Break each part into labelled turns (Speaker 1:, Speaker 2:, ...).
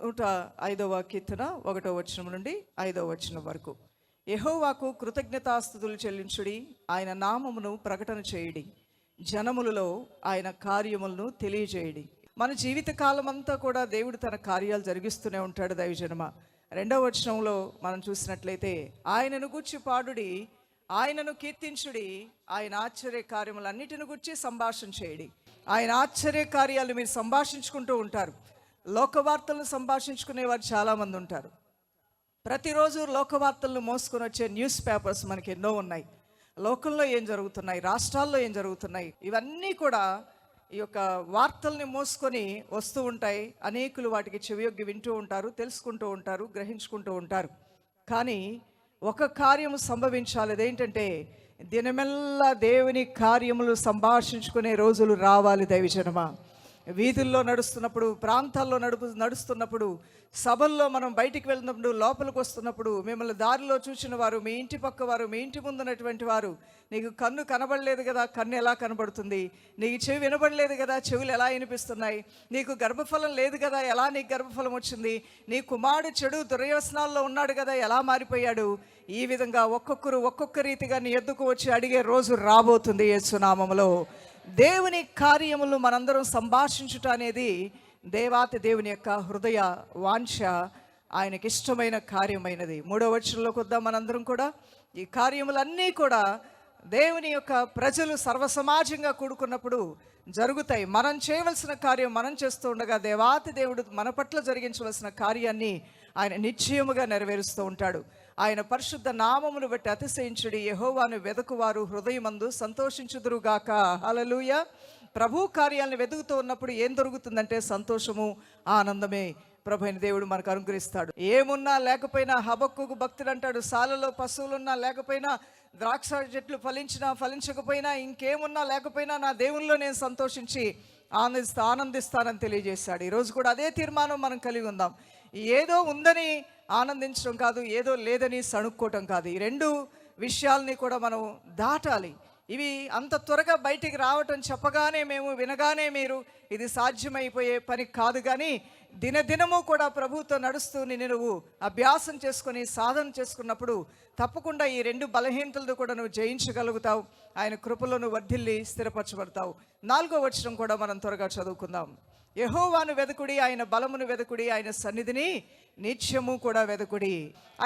Speaker 1: 105వ కీర్తన 1వ వచనం నుండి 5వ వచనం వరకు. యెహోవాకు కృతజ్ఞతాస్తుతులు చెల్లించుడి, ఆయన నామమును ప్రకటన చేయుడి, జనములలో ఆయన కార్యములను తెలియజేయుడి. మన జీవిత కాలం అంతా కూడా దేవుడు తన కార్యాలు జరిగిస్తూనే ఉంటాడు. దైవజనమ 2వ వచనంలో మనం చూసినట్లయితే, ఆయనను గూర్చి పాడుడి, ఆయనను కీర్తించుడి, ఆయన ఆశ్చర్య కార్యములన్నిటిని గూర్చి సంభాషణ చేయుడి. ఆయన ఆశ్చర్య కార్యాలు మీరు సంభాషించుకుంటూ ఉంటారు. లోకవార్తలను సంభాషించుకునేవారు చాలామంది ఉంటారు. ప్రతిరోజు లోకవార్తలను మోసుకొని వచ్చే న్యూస్ పేపర్స్ మనకి ఎన్నో ఉన్నాయి. లోకంలో ఏం జరుగుతున్నాయి, రాష్ట్రాల్లో ఏం జరుగుతున్నాయి, ఇవన్నీ కూడా ఈ యొక్క వార్తల్ని మోసుకొని వస్తూ ఉంటాయి. అనేకులు వాటికి చెవియొగ్గి వింటూ ఉంటారు, తెలుసుకుంటూ ఉంటారు, గ్రహించుకుంటూ ఉంటారు. కానీ ఒక కార్యము సంభవించాలి. అదేంటంటే దినమెల్లా దేవుని కార్యములు సంభాషించుకునే రోజులు రావాలి. దైవజనమా, వీధుల్లో నడుస్తున్నప్పుడు, ప్రాంతాల్లో నడుస్తున్నప్పుడు, సభల్లో మనం బయటికి వెళ్తున్నప్పుడు, లోపలికి వస్తున్నప్పుడు, మిమ్మల్ని దారిలో చూసిన వారు, మీ ఇంటి పక్క వారు, మీ ఇంటి ముందున్నటువంటి వారు, నీకు కన్ను కనబడలేదు కదా, కన్ను ఎలా కనబడుతుంది, నీకు చెవి వినబడలేదు కదా, చెవులు ఎలా వినిపిస్తున్నాయి, నీకు గర్భఫలం లేదు కదా, ఎలా నీకు గర్భఫలం వచ్చింది, నీ కుమారుడు చెడు దుర్వ్యసనాల్లో ఉన్నాడు కదా, ఎలా మారిపోయాడు, ఈ విధంగా ఒక్కొక్కరు ఒక్కొక్క రీతిగా నీ ఎద్దుకు వచ్చి అడిగే రోజు రాబోతుంది యేసు నామములో. దేవుని కార్యములు మనందరం సంభాషించుట అనేది దేవాతి దేవుని యొక్క హృదయ వాంఛ, ఆయనకి ఇష్టమైన కార్యమైనది. 3వ వచనంలోకి వద్దాం. మనందరం కూడా ఈ కార్యములన్నీ కూడా దేవుని యొక్క ప్రజలు సర్వసమాజంగా కూడుకున్నప్పుడు జరుగుతాయి. మనం చేయవలసిన కార్యం మనం చేస్తూ ఉండగా దేవాతి దేవుడు మన పట్ల జరిగించవలసిన కార్యాన్ని ఆయన నిశ్చయముగా నెరవేరుస్తూ ఉంటాడు. ఆయన పరిశుద్ధ నామమును బట్టి అతిశయించుడి, యెహోవాను వెదకువారు హృదయమందు సంతోషించుదురుగాక. హల్లెలూయా. ప్రభు కార్యాలను వెతుకుతూ ఉన్నప్పుడు ఏం దొరుకుతుందంటే సంతోషము, ఆనందమే ప్రభు అయిన దేవుడు మనకు అనుగ్రహిస్తాడు. ఏమున్నా లేకపోయినా, హబక్కుకు భక్తుడు అంటాడు, సాలలో పశువులున్నా లేకపోయినా, ద్రాక్ష చెట్లు ఫలించినా ఫలించకపోయినా, ఇంకేమున్నా లేకపోయినా నా దేవునిలో నేను సంతోషించి ఆనందిస్తానని తెలియజేశాడు. ఈరోజు కూడా అదే తీర్మానం మనం కలిగి ఉందాం. ఏదో ఉందని ఆనందించడం కాదు, ఏదో లేదని సణుక్కోవటం కాదు. ఈ రెండు విషయాల్ని కూడా మనం దాటాలి. ఇవి అంత త్వరగా బయటికి రావటం, చెప్పగానే మేము, వినగానే మీరు, ఇది సాధ్యమైపోయే పని కాదు. కానీ దినదినము కూడా ప్రభువుతో నడుస్తూ నువ్వు అభ్యాసం చేసుకొని సాధన చేసుకున్నప్పుడు తప్పకుండా ఈ రెండు బలహీనతలతో కూడా నువ్వు జయించగలుగుతావు. ఆయన కృపలో నువ్వు వర్ధిల్లి స్థిరపరచబడతావు. 4వ వచనం కూడా మనం త్వరగా చదువుకుందాం. యెహోవాను వెదకుడి, ఆయన బలమును వెదకుడి, ఆయన సన్నిధిని నిత్యము కూడా వెదకుడి.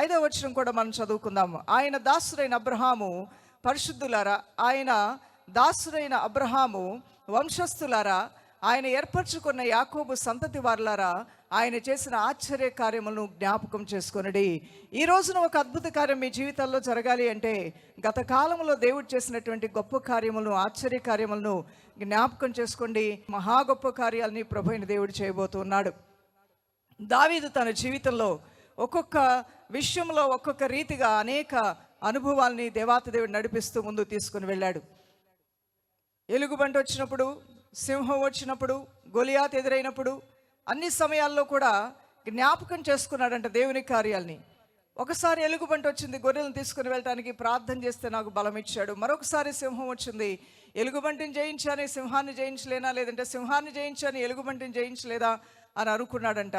Speaker 1: 5వ వచనం కూడా మనం చదువుకుందాం. ఆయన దాసుడైన అబ్రహాము పరిశుద్ధులారా, ఆయన దాసుడైన అబ్రహాము వంశస్థులారా, ఆయన ఏర్పరచుకున్న యాకోబు సంతతి వారులారా, ఆయన చేసిన ఆశ్చర్య కార్యములను జ్ఞాపకం చేసుకొనుడి. ఈ రోజున ఒక అద్భుత కార్యం మీ జీవితాల్లో జరగాలి అంటే గత కాలంలో దేవుడు చేసినటువంటి గొప్ప కార్యములను, ఆశ్చర్య కార్యములను జ్ఞాపకం చేసుకోండి. మహా గొప్ప కార్యాలని ప్రభు అయిన దేవుడు చేయబోతున్నాడు. దావీదు తన జీవితంలో ఒక్కొక్క విషయంలో ఒక్కొక్క రీతిగా అనేక అనుభవాల్ని దేవాతి దేవుడు నడిపిస్తూ ముందు తీసుకుని వెళ్ళాడు. ఎలుగుబంటి వచ్చినప్పుడు, సింహం వచ్చినప్పుడు, గొలియాత్ ఎదురైనప్పుడు, అన్ని సమయాల్లో కూడా జ్ఞాపకం చేసుకున్నాడంట దేవుని కార్యాల్ని. ఒకసారి ఎలుగుబంటి వచ్చింది, గొర్రెలను తీసుకుని వెళ్ళడానికి ప్రార్థన చేస్తే నాకు బలం ఇచ్చాడు. మరొకసారి సింహం వచ్చింది, ఎలుగుబంటిని జయించాను, సింహాన్ని జయించలేనా, లేదంటే సింహాన్ని జయించాను, ఎలుగుబంటిని జయించలేదా అని అనుకున్నాడంట.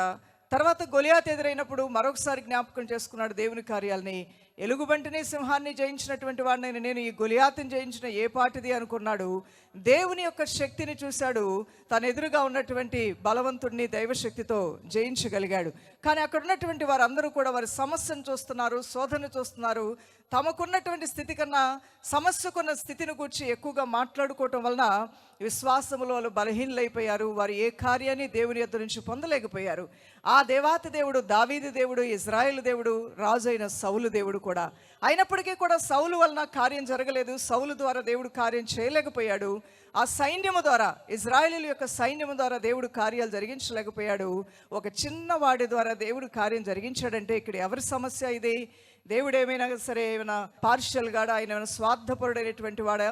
Speaker 1: తర్వాత గొలియాత్ ఎదురైనప్పుడు మరొకసారి జ్ఞాపకం చేసుకున్నాడు దేవుని కార్యాలని. ఎలుగుబంటిని సింహాన్ని జయించినటువంటి వాడిని నేను ఈ గొలియాతుని జయించిన ఏ పాటిది అనుకున్నాడు. దేవుని యొక్క శక్తిని చూశాడు. తన ఎదురుగా ఉన్నటువంటి బలవంతుడిని దైవశక్తితో జయించగలిగాడు. కానీ అక్కడ ఉన్నటువంటి వారందరూ కూడా వారి సమస్యను చూస్తున్నారు, శోధన చూస్తున్నారు. తమకున్నటువంటి స్థితి కన్నా సమస్యకున్న స్థితిని గురించి ఎక్కువగా మాట్లాడుకోవటం వలన విశ్వాసములో వాళ్ళు బలహీనలైపోయారు. వారు ఏ కార్యాన్ని దేవుని యొద్ద నుంచి పొందలేకపోయారు. ఆ దేవాతి దేవుడు, దావీదు దేవుడు, ఇజ్రాయేలు దేవుడు, రాజు అయిన సౌలు దేవుడు కూడా. అయినప్పటికీ కూడా సౌలు వలన కార్యం జరగలేదు. సౌలు ద్వారా దేవుడు కార్యం చేయలేకపోయాడు. ఆ సైన్యము ద్వారా, ఇజ్రాయేలీల యొక్క సైన్యము ద్వారా దేవుడు కార్యాలు జరిగించలేకపోయాడు. ఒక చిన్నవాడి ద్వారా దేవుడు కార్యం జరిగించాడంటే ఇక్కడ ఎవరి సమస్య ఇది? దేవుడు ఏమైనా సరే ఏమైనా పార్షియల్గా, ఆయన ఏమైనా స్వార్థపరుడైనటువంటి వాడా,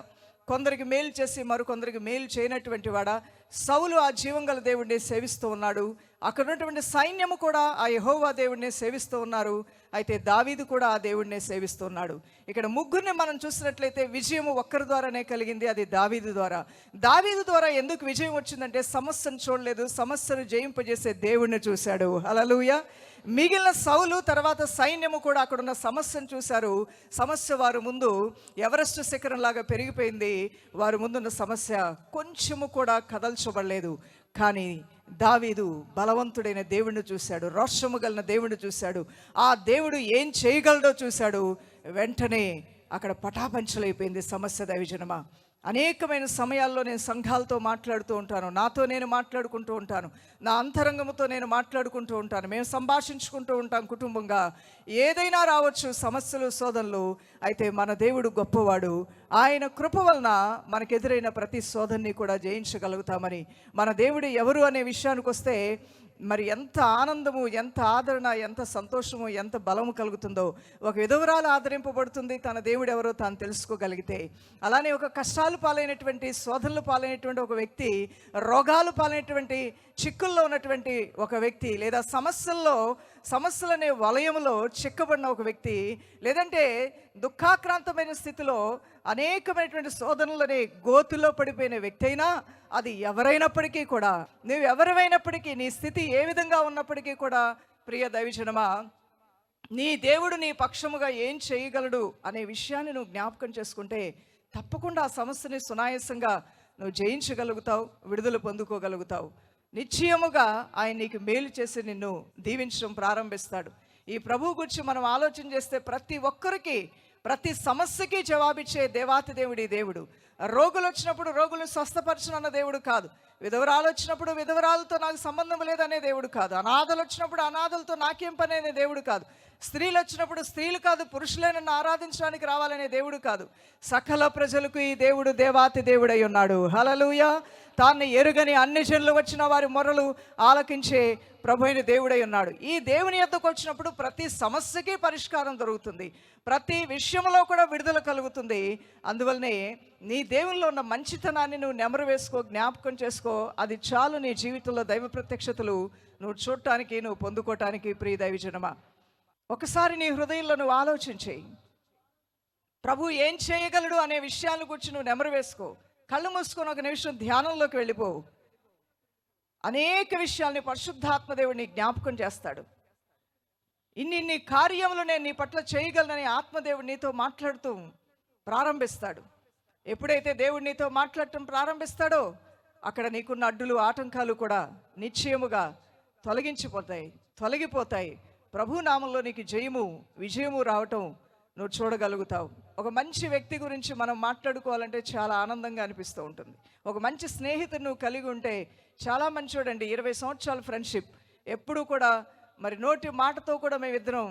Speaker 1: కొందరికి మేలు చేసి మరికొందరికి మేలు చేయనటువంటి వాడా, సౌలు ఆ జీవంగల దేవుడిని సేవిస్తూ ఉన్నాడు. అక్కడ ఉన్నటువంటి సైన్యము కూడా ఆ యెహోవా దేవుడిని సేవిస్తూ ఉన్నారు. అయితే దావీదు కూడా ఆ దేవుడిని సేవిస్తూ ఉన్నాడు. ఇక్కడ ముగ్గురిని మనం చూసినట్లయితే విజయము ఒక్కరి ద్వారానే కలిగింది, అది దావీదు ద్వారా. దావీదు ద్వారా ఎందుకు విజయం వచ్చిందంటే సమస్యను చూడలేదు, సమస్యను జయింపజేసే దేవుడిని చూశాడు. హల్లెలూయా. మిగిలిన సౌలు తర్వాత సైన్యము కూడా అక్కడున్న సమస్యను చూశారు. సమస్య వారు ముందు ఎవరెస్ట్ శిఖరంలాగా పెరిగిపోయింది. వారి ముందున్న సమస్య కొంచెము కూడా కదల్చబడలేదు. కానీ దావీదు బలవంతుడైన దేవుడిని చూశాడు, రోషము కలిగిన దేవుడిని చూశాడు. ఆ దేవుడు ఏం చేయగలడో చూశాడు. వెంటనే అక్కడ పటాపంచలైపోయింది సమస్య. దైవజనమా, అనేకమైన సమయాల్లో నేను సంఘాలతో మాట్లాడుతూ ఉంటాను, నాతో నేను మాట్లాడుకుంటూ ఉంటాను, నా అంతరంగముతో నేను మాట్లాడుకుంటూ ఉంటాను, మేము సంభాషించుకుంటూ ఉంటాం కుటుంబంగా. ఏదైనా రావచ్చు సమస్యలు, శోధనలు. అయితే మన దేవుడు గొప్పవాడు. ఆయన కృప వలన మనకెదురైన ప్రతి శోధనని కూడా జయించగలుగుతామని. మన దేవుడు ఎవరు అనే విషయానికి వస్తే మరి ఎంత ఆనందము, ఎంత ఆదరణ, ఎంత సంతోషము, ఎంత బలము కలుగుతుందో. ఒక విధవరాలు ఆదరింపబడుతుంది తన దేవుడు ఎవరో తాను తెలుసుకోగలిగితే. అలానే ఒక కష్టాలు పాలైనటువంటి, శోధనలు పాలైనటువంటి ఒక వ్యక్తి, రోగాలు పాలైనటువంటి, చిక్కుల్లో ఉన్నటువంటి ఒక వ్యక్తి, లేదా సమస్యలనే వలయంలో చిక్కబడిన ఒక వ్యక్తి, లేదంటే దుఃఖాక్రాంతమైన స్థితిలో అనేకమైనటువంటి శోధనలనే గోతులో పడిపోయిన వ్యక్తి అయినా, అది ఎవరైనప్పటికీ కూడా, నువ్వు ఎవరివైనప్పటికీ, నీ స్థితి ఏ విధంగా ఉన్నప్పటికీ కూడా, ప్రియ దైవజనమా, నీ దేవుడు నీ పక్షముగా ఏం చేయగలడు అనే విషయాన్ని నువ్వు జ్ఞాపకం చేసుకుంటే తప్పకుండా ఆ సమస్యని సునాయాసంగా నువ్వు జయించగలుగుతావు, విడుదల పొందుకోగలుగుతావు. నిశ్చయముగా ఆయన నీకు మేలు చేసి నిన్ను దీవించడం ప్రారంభిస్తాడు. ఈ ప్రభువు గురించి మనం ఆలోచన చేస్తే ప్రతి ఒక్కరికి, ప్రతి సమస్యకి జవాబిచ్చే దేవాతి దేవుడి దేవుడు. రోగులు వచ్చినప్పుడు రోగులు స్వస్థపరచను అన్న దేవుడు కాదు. విధవరాలు వచ్చినప్పుడు విధవరాలతో నాకు సంబంధం లేదనే దేవుడు కాదు. అనాథలు వచ్చినప్పుడు అనాథలతో నాకేం పని అనే దేవుడు కాదు. స్త్రీలు వచ్చినప్పుడు స్త్రీలు కాదు పురుషులే నన్ను ఆరాధించడానికి రావాలనే దేవుడు కాదు. సకల ప్రజలకు ఈ దేవుడు దేవాతి దేవుడై ఉన్నాడు. హల్లెలూయా. తాన్ని ఎరుగని అన్ని జనులు వచ్చిన వారి మొరలు ఆలకించే ప్రభు అయిన దేవుడై ఉన్నాడు. ఈ దేవుని యొద్దకు వచ్చినప్పుడు ప్రతి సమస్యకి పరిష్కారం దొరుకుతుంది, ప్రతి విషయంలో కూడా విడుదల కలుగుతుంది. అందువల్లనే నీ దేవునిలో ఉన్న మంచితనాన్ని నువ్వు నెమరు వేసుకో, జ్ఞాపకం చేసుకో. అది చాలు నీ జీవితంలో దైవ ప్రత్యక్షతలు నువ్వు చూడటానికి, నువ్వు పొందుకోవటానికి. ప్రియ దైవజనమా, ఒకసారి నీ హృదయంలో నువ్వు ఆలోచించి ప్రభు ఏం చేయగలడు అనే విషయాల గురించి నువ్వు నెమరు వేసుకో. కళ్ళు మూసుకొని ఒక నిమిషం ధ్యానంలోకి వెళ్ళిపో. అనేక విషయాల్ని పరిశుద్ధాత్మ దేవుడిని జ్ఞాపకం చేస్తాడు. ఇన్ని కార్యములు నేను నీ పట్ల చేయగలనని ఆత్మదేవుడు నీతో మాట్లాడుతూ ప్రారంభిస్తాడు. ఎప్పుడైతే దేవుడు నీతో మాట్లాడటం ప్రారంభిస్తాడో అక్కడ నీకున్న అడ్డులు, ఆటంకాలు కూడా నిశ్చయముగా తొలగిపోతాయి. ప్రభు నామంలో నీకు జయము, విజయము రావటం నువ్వు చూడగలుగుతావు. ఒక మంచి వ్యక్తి గురించి మనం మాట్లాడుకోవాలంటే చాలా ఆనందంగా అనిపిస్తూ ఉంటుంది. ఒక మంచి స్నేహితుడు నువ్వు కలిగి ఉంటే చాలా మంచోడండి. 20 సంవత్సరాల ఫ్రెండ్షిప్, ఎప్పుడూ కూడా మరి నోటి మాటతో కూడా మేమిద్దరం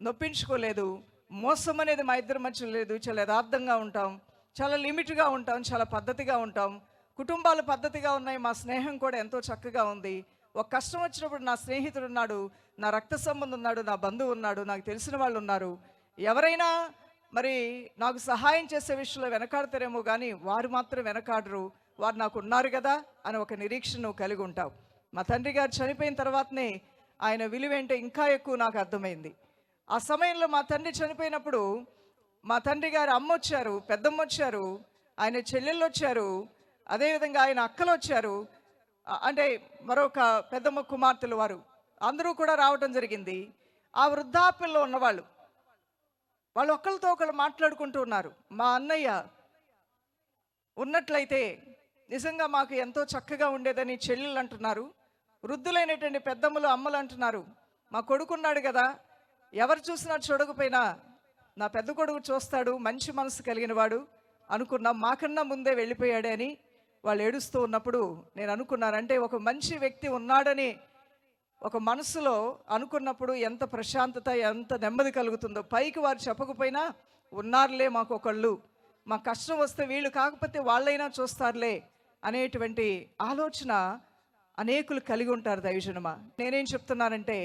Speaker 1: నొప్పించుకోలేదు. మోసం అనేది మా ఇద్దరి మధ్య లేదు. చాలా యథార్థంగా ఉంటాం, చాలా లిమిట్గా ఉంటాం, చాలా పద్ధతిగా ఉంటాం. కుటుంబాలు పద్ధతిగా ఉన్నాయి, మా స్నేహం కూడా ఎంతో చక్కగా ఉంది. ఒక కష్టం వచ్చినప్పుడు నా స్నేహితుడు ఉన్నాడు, నా రక్త సంబంధం ఉన్నాడు, నా బంధువు ఉన్నాడు, నాకు తెలిసిన వాళ్ళు ఉన్నారు. ఎవరైనా మరి నాకు సహాయం చేసే విషయంలో వెనకాడతారేమో కానీ వారు మాత్రం వెనకాడరు. వారు నాకు ఉన్నారు కదా అని ఒక నిరీక్షణ నువ్వు కలిగి ఉంటావు. మా తండ్రి గారు చనిపోయిన తర్వాతనే ఆయన విలువేంటో ఇంకా ఎక్కువ నాకు అర్థమైంది. ఆ సమయంలో మా తండ్రి చనిపోయినప్పుడు మా తండ్రి గారు అమ్మ వచ్చారు, పెద్దమ్మ వచ్చారు, ఆయన చెల్లెళ్ళు వచ్చారు, అదేవిధంగా ఆయన అక్కలు వచ్చారు, అంటే మరొక పెద్దమ్మ కుమార్తెలు, వారు అందరూ కూడా రావటం జరిగింది. ఆ వృద్ధాప్యంలో ఉన్నవాళ్ళు వాళ్ళు ఒకరితో ఒకరు మాట్లాడుకుంటూ ఉన్నారు. మా అన్నయ్య ఉన్నట్లయితే నిజంగా మాకు ఎంతో చక్కగా ఉండేదని చెల్లెళ్ళు అంటున్నారు. వృద్ధులైనటువంటి పెద్దమ్మలు, అమ్మలు అంటున్నారు, మా కొడుకున్నాడు కదా, ఎవరు చూసినా చూడకపోయినా నా పెద్ద కొడుకు చూస్తాడు, మంచి మనసు కలిగిన వాడు అనుకున్నాం, మాకన్నా ముందే వెళ్ళిపోయాడే అని వాళ్ళు ఏడుస్తూ ఉన్నప్పుడు నేను అనుకున్నాను, అంటే ఒక మంచి వ్యక్తి ఉన్నాడని ఒక మనసులో అనుకున్నప్పుడు ఎంత ప్రశాంతత, ఎంత నెమ్మది కలుగుతుందో. పైకి వారు చెప్పకపోయినా ఉన్నారులే మాకు ఒకళ్ళు, మా కష్టం వస్తే వీళ్ళు కాకపోతే వాళ్ళైనా చూస్తారులే అనేటువంటి ఆలోచన అనేకులు కలిగి ఉంటారు. దైవజనమా, నేనేం చెప్తున్నానంటే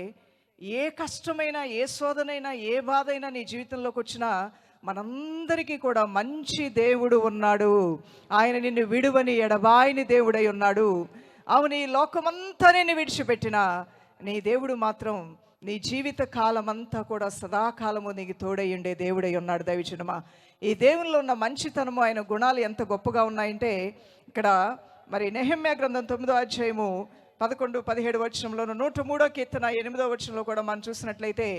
Speaker 1: ఏ కష్టమైనా, ఏ శోధనైనా, ఏ బాధ అయినా నీ జీవితంలోకి వచ్చినా మనందరికీ కూడా మంచి దేవుడు ఉన్నాడు. ఆయన నిన్ను విడువని ఎడబాయిని దేవుడై ఉన్నాడు. అవును, ఈ లోకమంతా నిన్ను విడిచిపెట్టినా నీ దేవుడు మాత్రం నీ జీవిత కాలమంతా కూడా సదాకాలము నీకు తోడై ఉండే దేవుడై ఉన్నాడు. దైవజనమా, ఈ దేవునిలో ఉన్న మంచితనము, ఆయన గుణాలు ఎంత గొప్పగా ఉన్నాయంటే, ఇక్కడ మరి నెహెమ్యా గ్రంథం 9వ అధ్యాయము 11-17 వచనంలోను, 103వ కీర్తన 8వ వచనంలో కూడా మనం చూసినట్లయితే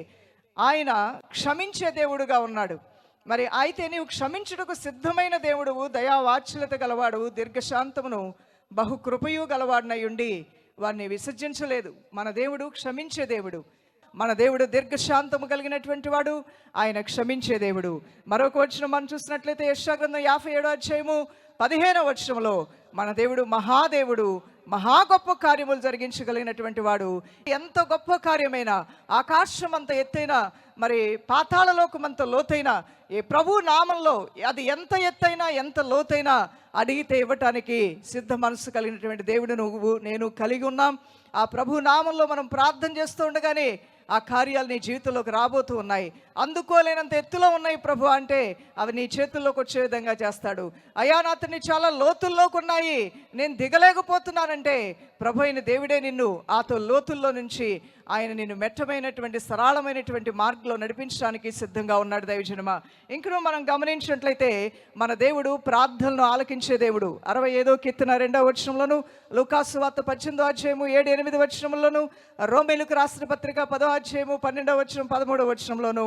Speaker 1: ఆయన క్షమించే దేవుడుగా ఉన్నాడు. మరి అయితే నీవు క్షమించుటకు సిద్ధమైన దేవుడువు, దయావాత్సల్యత గలవాడు, దీర్ఘశాంతమును బహుకృపయు గలవాడినై ఉండి వారిని విసర్జించలేదు. మన దేవుడు క్షమించే దేవుడు. మన దేవుడు దీర్ఘశాంతము కలిగినటువంటి వాడు, ఆయన క్షమించే దేవుడు. మరొక వచనం మనం చూసినట్లయితే యెషయా గ్రంథం 57వ అధ్యాయము 15వ వచనంలో మన దేవుడు మహాదేవుడు, మహా గొప్ప కార్యములు జరిగించగలిగినటువంటి వాడు. ఎంత గొప్ప కార్యమైనా, ఆకాశం అంత ఎత్తైన, మరి పాతాళలోకమంత లోతైన ఈ ప్రభు నామంలో అది ఎంత ఎత్తైనా ఎంత లోతైనా అడిగితే ఇవ్వటానికి సిద్ధ మనసు కలిగినటువంటి దేవుడు నువ్వు నేను కలిగి ఉన్నాం. ఆ ప్రభు నామంలో మనం ప్రార్థన చేస్తూ ఉండగానే ఆ కార్యాలు నీ జీవితంలోకి రాబోతూ ఉన్నాయి. అందుకోలేనంత ఎత్తులో ఉన్నాయి ప్రభు అంటే అవి నీ చేతుల్లోకి వచ్చే విధంగా చేస్తాడు. అయ్యా, నాతని చాలా లోతుల్లోకి ఉన్నాయి, నేను దిగలేకపోతున్నానంటే ప్రభు అయిన దేవుడే నిన్ను ఆతో లోతుల్లో నుంచి ఆయన నిన్ను మెట్టమైనటువంటి సరళమైనటువంటి మార్గంలో నడిపించడానికి సిద్ధంగా ఉన్నాడు. దైవజనమా, ఇంకనూ మనం గమనించినట్లయితే మన దేవుడు ప్రార్థనను ఆలకించే దేవుడు. 65వ కీర్తన 2వ వచనంలోను, లూకాసు వార్త 18వ అధ్యాయము 7-8 వచనములను, రోమేలుకు రాసిన పత్రిక 10వ అధ్యాయము 12వ వచనం 13వ వచనంలోను,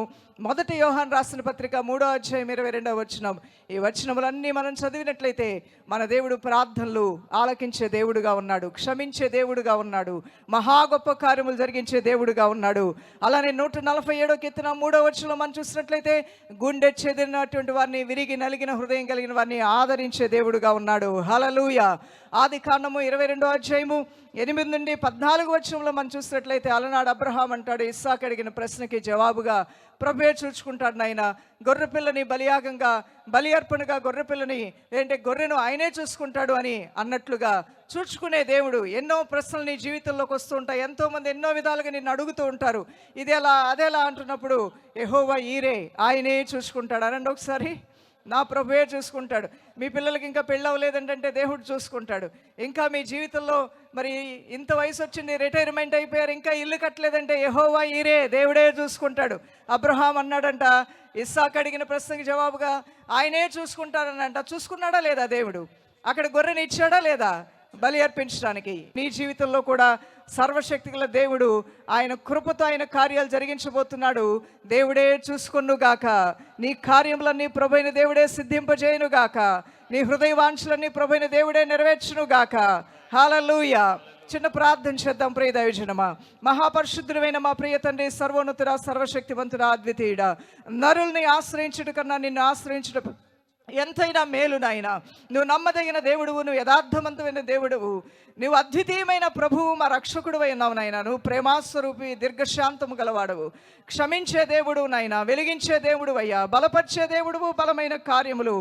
Speaker 1: 1 యోహాను రాసిన పత్రిక 3వ అధ్యాయం 22వ వచనం, ఈ వచనములన్నీ మనం చదివినట్లయితే మన దేవుడు ప్రార్థనలు ఆలకించే దేవుడుగా ఉన్నాడు, క్షమించే దేవుడుగా ఉన్నాడు, మహా గొప్ప కార్యములు జరిగించే దేవుడుగా ఉన్నాడు. అలానే 147వ కీర్తన 3వ వచనంలో మనం చూసినట్లయితే గుండె చెదిరినటువంటి వారిని, విరిగి నలిగిన హృదయం కలిగిన వారిని ఆదరించే దేవుడుగా ఉన్నాడు. హల్లెలూయా. ఆది కాండము 22వ అధ్యాయము 8-14 వచనంలో మనం చూసినట్లయితే అలనాడు అబ్రహాం అంటాడు, ఇస్సాకు అడిగిన ప్రశ్నకి జవాబుగా, ప్రభువే చూసుకుంటాడు నాయన, గొర్రెపిల్లని బలియాగంగా, బలి అర్పణగా గొర్రెపిల్లని ఏంటంటే గొర్రెను ఆయనే చూసుకుంటాడు అని అన్నట్లుగా చూసుకునే దేవుడు. ఎన్నో ప్రశ్నలు నీ జీవితంలోకి వస్తూ ఉంటాయి. ఎంతోమంది ఎన్నో విధాలుగా నిన్ను అడుగుతూ ఉంటారు, ఇదేలా అదేలా అంటున్నప్పుడు యెహోవా ఈరే, ఆయనే చూసుకుంటాడు అనండి ఒకసారి. నా ప్రభువే చూసుకుంటాడు. మీ పిల్లలకి ఇంకా పెళ్ళి అవ్వలేదంటే దేవుడు చూసుకుంటాడు. ఇంకా మీ జీవితంలో మరి ఇంత వయసు వచ్చింది, రిటైర్మెంట్ అయిపోయారు, ఇంకా ఇల్లు కట్టలేదంటే యెహోవా ఈరే, దేవుడే చూసుకుంటాడు. అబ్రహాం అన్నాడంట, ఇస్సాకు అడిగిన ప్రశ్నకి జవాబుగా ఆయనే చూసుకుంటాడనంట. చూసుకున్నాడా లేదా దేవుడు? అక్కడ గొర్రెని ఇచ్చాడా లేదా బలి అర్పించడానికి? నీ జీవితంలో కూడా సర్వశక్తి గల దేవుడు ఆయన కృపతో ఆయన కార్యాలు జరిగించబోతున్నాడు. దేవుడే చూసుకొనుగాక. నీ కార్యములన్నీ ప్రభువైన దేవుడే సిద్ధింపజేయునుగాక. నీ హృదయ వాంఛలన్నీ ప్రభువైన దేవుడే నెరవేర్చునుగాక. హల్లెలూయా. చిన్న ప్రార్థన చేద్దాం. ప్రియ దైవజనమా, మహాపరిశుద్ధుడైన మా ప్రియ తండ్రి, సర్వోన్నతుడా, సర్వశక్తివంతుడా, అద్వితీయుడా, నరుల్ని ఆశ్రయించుట కన్నా నిన్ను ఆశ్రయించుట ఎంతైనా మేలు నాయన. నువ్వు నమ్మదగిన దేవుడువు, నువ్వు యథార్థవంతమైన దేవుడువు, నువ్వు అద్వితీయమైన ప్రభువు, మా రక్షకుడు అయినావు నాయన. నువ్వు ప్రేమాస్వరూపి, దీర్ఘశాంతము గలవాడవు, క్షమించే దేవుడు నాయన, వెలిగించే దేవుడు అయ్యా, బలపరిచే దేవుడువు, బలమైన కార్యములు,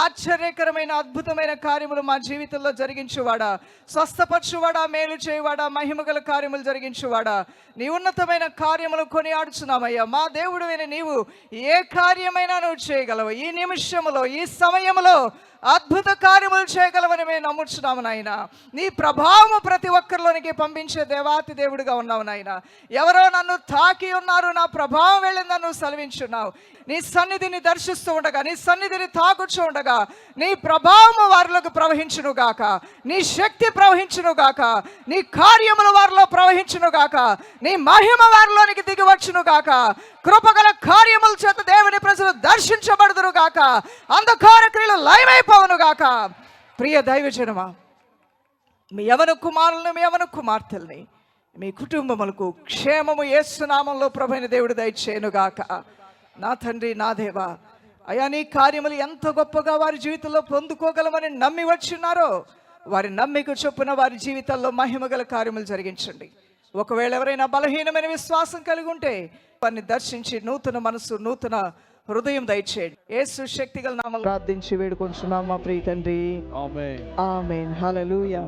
Speaker 1: ఆశ్చర్యకరమైన అద్భుతమైన కార్యములు మా జీవితంలో జరిగించువాడా, స్వస్థపరచువాడా, మేలు చేయువాడా, మహిమగల కార్యములు జరిగించువాడా, నీ ఉన్నతమైన కార్యములు కొనియాడుచున్నామయ్యా. మా దేవుడువైన నీవు ఏ కార్యమైనా నువ్వు చేయగలవు. ఈ నిమిషములో, ఈ సమయంలో అద్భుత కార్యములు చేయగలవని మేము నమ్ముచున్నాము నాయన. నీ ప్రభావము ప్రతి ఒక్కరిలోనికి పంపించే దేవాతి దేవుడిగా ఉన్నావు నాయన. ఎవరో నన్ను తాకి ఉన్నారు, నా ప్రభావం వెళ్ళిందని నువ్వు సెలవించున్నావు. నీ సన్నిధిని దర్శిస్తూ ఉండగా, నీ సన్నిధిని తాకుచూ ఉండగా నీ ప్రభావము వారిలోకి ప్రవహించునుగాక, నీ శక్తి ప్రవహించునుగాక, నీ కార్యములు వారిలో ప్రవహించునుగాక, నీ మహిమ వారిలోనికి దిగివచ్చునుగాక. కృపగల కార్యముల చేత దేవుని ప్రజలు దర్శించబడుదురుగాక, అంధకార క్రియలు లయమైపోవునుగాక. ప్రియ దైవజనమా, మీ యవన కుమారులను, మీ యవన కుమార్తెల్ని, మీ కుటుంబములకు క్షేమము యేసు నామములో ప్రభువైన దేవుడు దయచేయునుగాక. నా తండ్రి, నా దేవా, అయా నీ కార్యములు ఎంత గొప్పగా వారి జీవితంలో పొందుకోగలమని నమ్మి వచ్చిన్నారో వారి నమ్మిక చొప్పున వారి జీవితాల్లో మహిమగల కార్యములు జరిగించండి. ఒకవేళ ఎవరైనా బలహీనమైన విశ్వాసం కలిగి ఉంటే వారిని దర్శించి నూతన మనసు, నూతన హృదయం దయచేయండి. యేసు శక్తిగల నామములో ప్రార్థించి వేడుకొంచున్నాము మా ప్రియ తండ్రి. ఆమేన్. ఆమేన్. హల్లెలూయా.